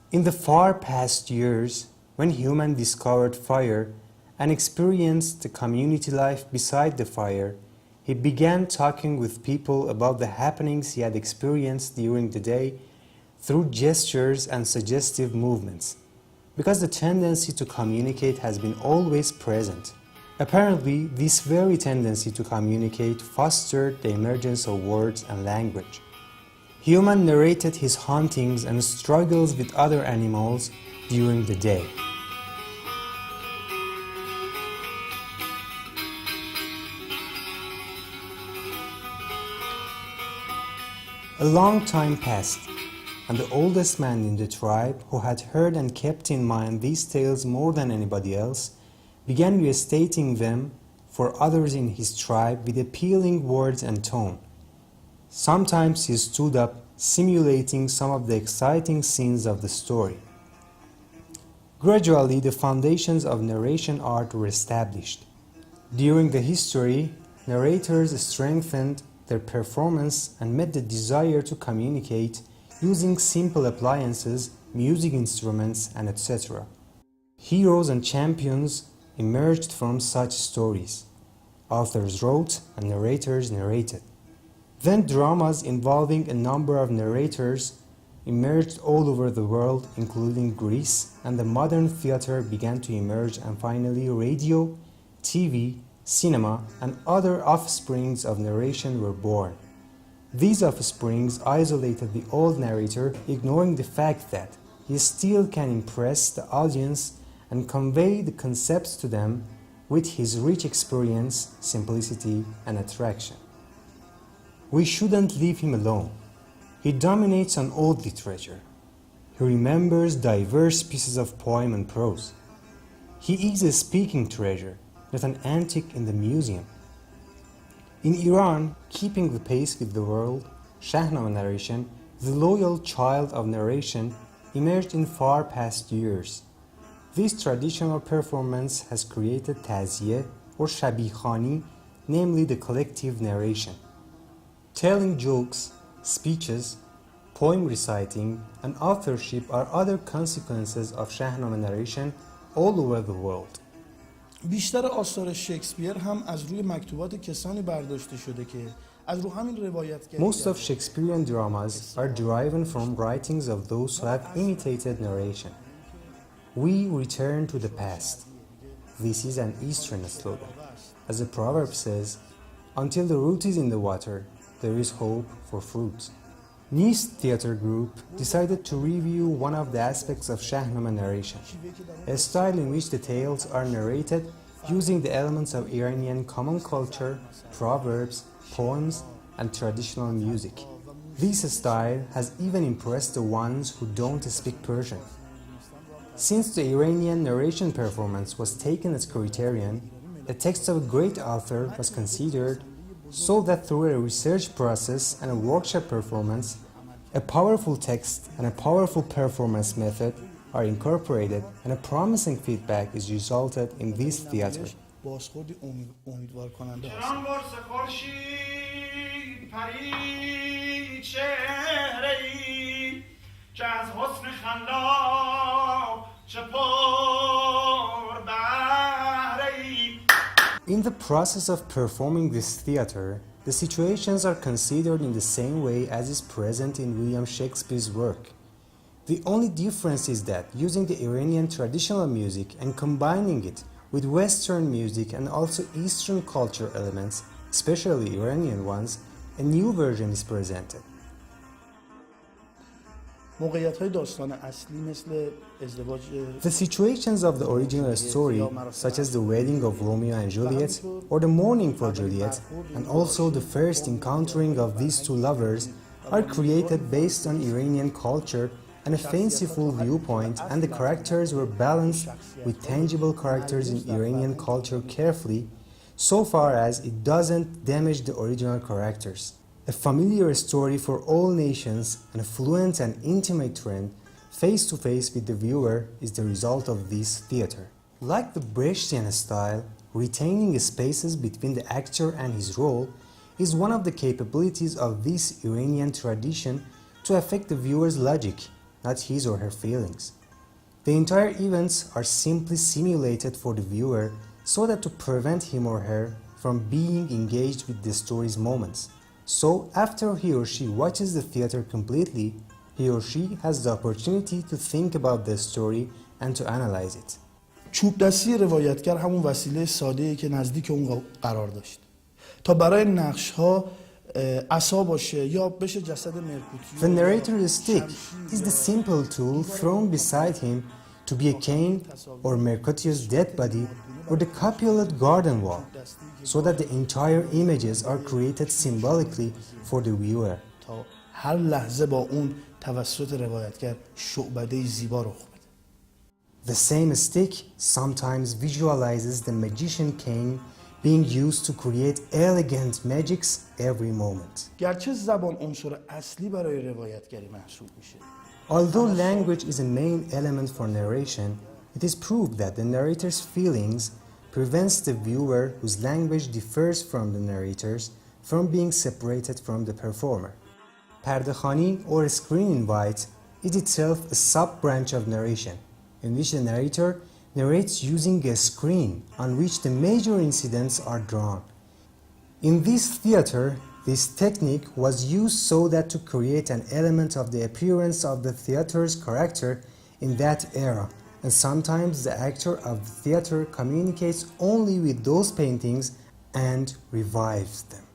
In the far past years, when human discovered fire and experienced the community life beside the fire, he began talking with people about the happenings he had experienced during the day through gestures and suggestive movements, because the tendency to communicate has been always present. Apparently, this very tendency to communicate fostered the emergence of words and language. Human narrated his hauntings and struggles with other animals during the day. A long time passed, and the oldest man in the tribe, who had heard and kept in mind these tales more than anybody else, began restating them for others in his tribe with appealing words and tone. Sometimes he stood up, simulating some of the exciting scenes of the story. Gradually, the foundations of narration art were established. During the history, narrators strengthened their performance and met the desire to communicate using simple appliances, music instruments, and etc. Heroes and champions emerged from such stories. Authors wrote and narrators narrated. Then dramas involving a number of narrators emerged all over the world, including Greece, and the modern theater began to emerge, and finally radio, TV, cinema, and other offsprings of narration were born. These offsprings isolated the old narrator, ignoring the fact that he still can impress the audience and convey the concepts to them with his rich experience, simplicity, and attraction. We shouldn't leave him alone. He dominates on old literature. He remembers diverse pieces of poem and prose. He is a speaking treasure, not an antique in the museum. In Iran, keeping the pace with the world, Shahnameh narration, the loyal child of narration, emerged in far past years. This traditional performance has created taziyeh or shabikhani, namely the collective narration. Telling jokes, speeches, poem reciting, and authorship are other consequences of Shahnameh narration all over the world. بیشتر آثار شکسپیر هم از روی مکتوبات کسانی برداشته شده که از رو همین روایتگری. Most of Shakespearean dramas are derived from writings of those who have imitated narration. We return to the past. This is an Eastern slogan. As the proverb says, until the root is in the water, there is hope for fruit. Nice Theatre Group decided to review one of the aspects of Shahnameh narration, a style in which the tales are narrated using the elements of Iranian common culture, proverbs, poems, and traditional music. This style has even impressed the ones who don't speak Persian. Since the Iranian narration performance was taken as criterion, a text of a great author was considered, so that through a research process and a workshop performance, a powerful text and a powerful performance method are incorporated, and a promising feedback is resulted in this theater. In the process of performing this theater, the situations are considered in the same way as is present in William Shakespeare's work. The only difference is that using the Iranian traditional music and combining it with Western music and also Eastern culture elements, especially Iranian ones, a new version is presented. The situations of the original story, such as the wedding of Romeo and Juliet or the mourning for Juliet, and also the first encountering of these two lovers, are created based on Iranian culture and a fanciful viewpoint, and the characters were balanced with tangible characters in Iranian culture carefully, so far as it doesn't damage the original characters. A familiar story for all nations and a fluent and intimate trend face-to-face with the viewer is the result of this theater. Like the Brechtian style, retaining spaces between the actor and his role is one of the capabilities of this Iranian tradition to affect the viewer's logic, not his or her feelings. The entire events are simply simulated for the viewer so that to prevent him or her from being engaged with the story's moments. So after he or she watches the theater completely, he or she has the opportunity to think about the story and to analyze it. چوب دستی روایتگر همون وسیله ساده‌ای که نزدیک اون قرار داشت تا برای نقش‌ها عصا باشه یا بشه جسد مرکوتی. The narrator's stick is the simple tool thrown beside him to be a cane or Mercutio's dead body or the Capulet garden wall, so that the entire images are created symbolically for the viewer. تا هر لحظه با اون توسط روایتگر شعبده زیبا رخ بده. The same stick sometimes visualizes the magician cane being used to create elegant magics every moment. گرچه زبان عنصر اصلی برای روایتگری محسوب میشه. Although language is a main element for narration, it is proved that the narrator's feelings prevents the viewer whose language differs from the narrator's from being separated from the performer. Pardekhani or screen invite is itself a sub-branch of narration, in which the narrator narrates using a screen on which the major incidents are drawn. In this theater, this technique was used so that to create an element of the appearance of the theater's character in that era, and sometimes the actor of the theater communicates only with those paintings and revives them.